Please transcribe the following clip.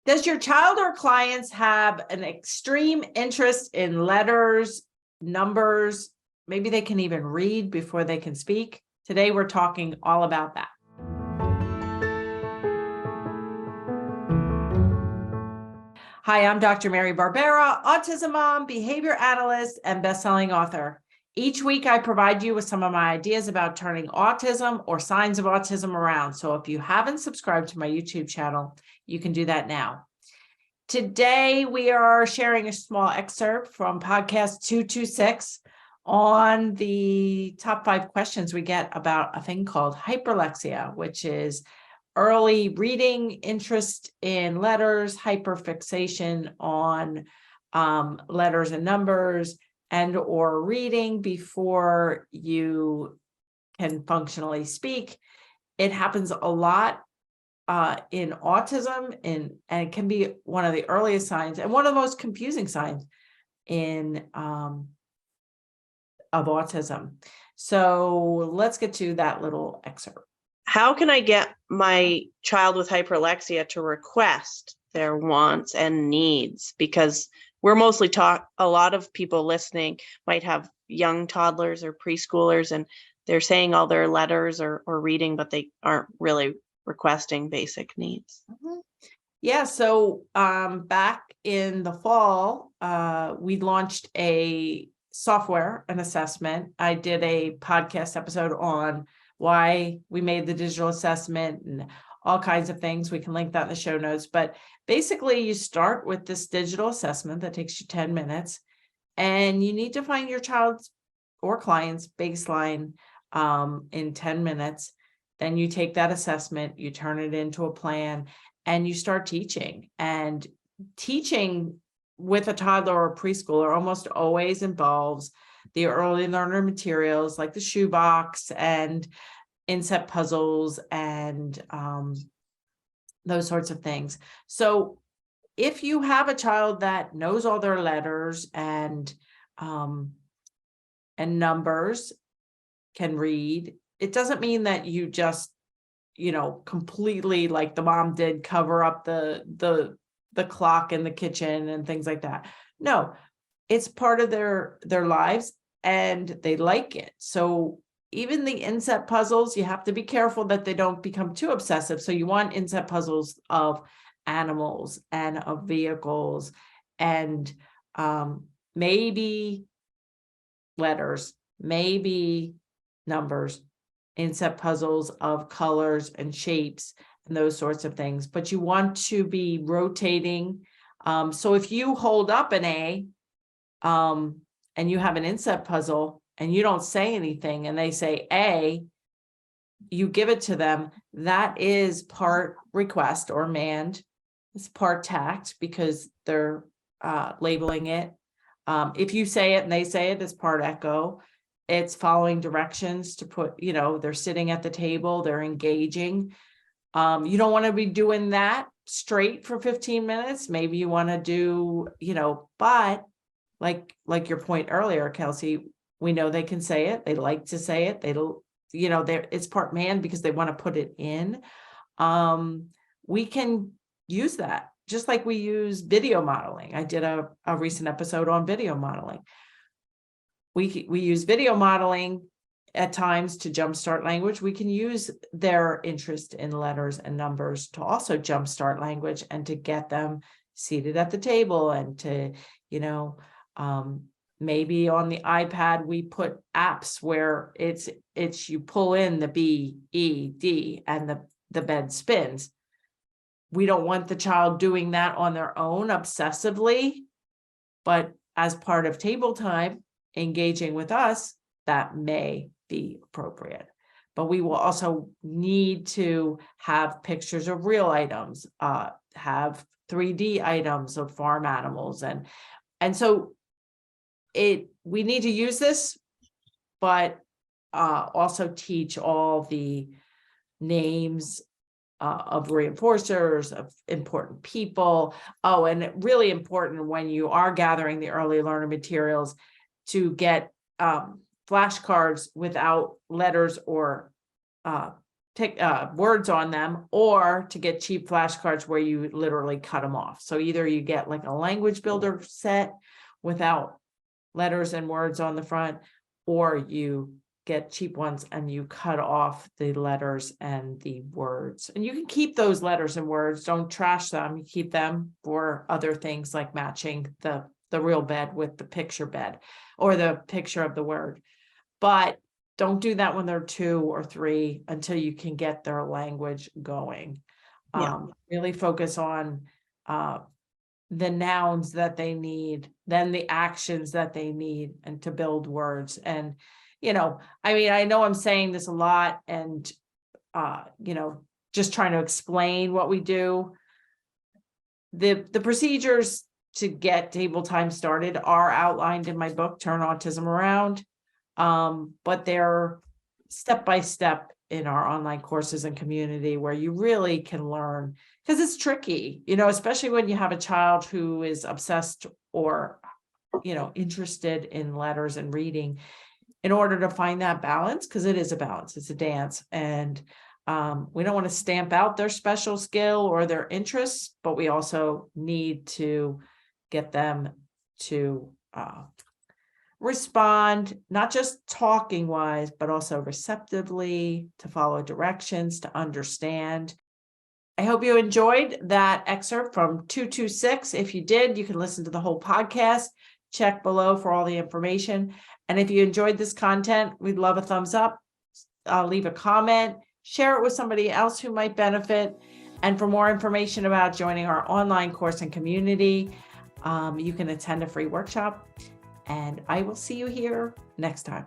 Does your child or clients have an extreme interest in letters, numbers? Maybe they can even read before they can speak. Today, we're talking all about that. Hi, I'm Dr. Mary Barbera, autism mom, behavior analyst, and best-selling author. Each week, I provide you with some of my ideas about turning autism or signs of autism around. So if you haven't subscribed to my YouTube channel, you can do that now. Today, we are sharing a small excerpt from podcast 226 on the top 5 questions we get about a thing called hyperlexia, which is early reading, interest in letters, hyperfixation on letters and numbers, and or reading before you can functionally speak. It happens a lot in autism, and it can be one of the earliest signs and one of the most confusing signs in of autism. So let's get to that little excerpt. How can I get my child with hyperlexia to request their wants and needs? Because we're mostly taught, a lot of people listening might have young toddlers or preschoolers, and they're saying all their letters or reading, but they aren't really requesting basic needs. Yeah, so back in the fall, we launched a software, an assessment. I did a podcast episode on why we made the digital assessment and all kinds of things. We can link that in the show notes. But basically, you start with this digital assessment that takes you 10 minutes, and you need to find your child's or client's baseline in 10 minutes. Then you take that assessment, you turn it into a plan, and you start teaching. And teaching with a toddler or preschooler almost always involves the early learner materials like the shoebox and inset puzzles and those sorts of things. So if you have a child that knows all their letters and numbers, can read, it doesn't mean that you just, completely, like the mom did, cover up the clock in the kitchen and things like that. No, it's part of their lives and they like it. So even the inset puzzles, you have to be careful that they don't become too obsessive. So you want inset puzzles of animals and of vehicles and maybe letters, maybe numbers, inset puzzles of colors and shapes and those sorts of things. But you want to be rotating. So if you hold up an A and you have an inset puzzle and you don't say anything and they say A, you give it to them. That is part request or manned. It's part tact because they're labeling it. If you say it and they say it, it's part echo. It's following directions to put, they're sitting at the table, they're engaging. You don't want to be doing that straight for 15 minutes. Maybe you want to do, but like your point earlier, Kelsey, we know they can say it. They like to say it. It's part man because they want to put it in. We can use that just like we use video modeling. I did a recent episode on video modeling. We use video modeling at times to jumpstart language. We can use their interest in letters and numbers to also jumpstart language and to get them seated at the table and to, maybe on the iPad, we put apps where it's you pull in the B, E, D, and the bed spins. We don't want the child doing that on their own obsessively, but as part of table time, engaging with us, that may be appropriate. But we will also need to have pictures of real items, have 3D items of farm animals. And so we need to use this, but also teach all the names of reinforcers, of important people. Oh, and really important when you are gathering the early learner materials to get flashcards without letters or take words on them, or to get cheap flashcards where you literally cut them off. So either you get like a language builder set without letters and words on the front, or you get cheap ones and you cut off the letters and the words. And you can keep those letters and words, don't trash them. You keep them for other things like matching the real bed with the picture bed or the picture of the word. But don't do that when they're 2 or 3 until you can get their language going. Yeah. Really focus on the nouns that they need, then the actions that they need, and to build words. And, I know I'm saying this a lot and, just trying to explain what we do. The procedures to get table time started are outlined in my book, Turn Autism Around. But they're step by step in our online courses and community where you really can learn, because it's tricky, especially when you have a child who is obsessed or, interested in letters and reading, in order to find that balance, because it is a balance, it's a dance. And we don't want to stamp out their special skill or their interests, but we also need to get them to respond, not just talking wise, but also receptively, to follow directions, to understand. I hope you enjoyed that excerpt from 226. If you did, you can listen to the whole podcast. Check below for all the information. And if you enjoyed this content, we'd love a thumbs up. Leave a comment, share it with somebody else who might benefit. And for more information about joining our online course and community, you can attend a free workshop. And I will see you here next time.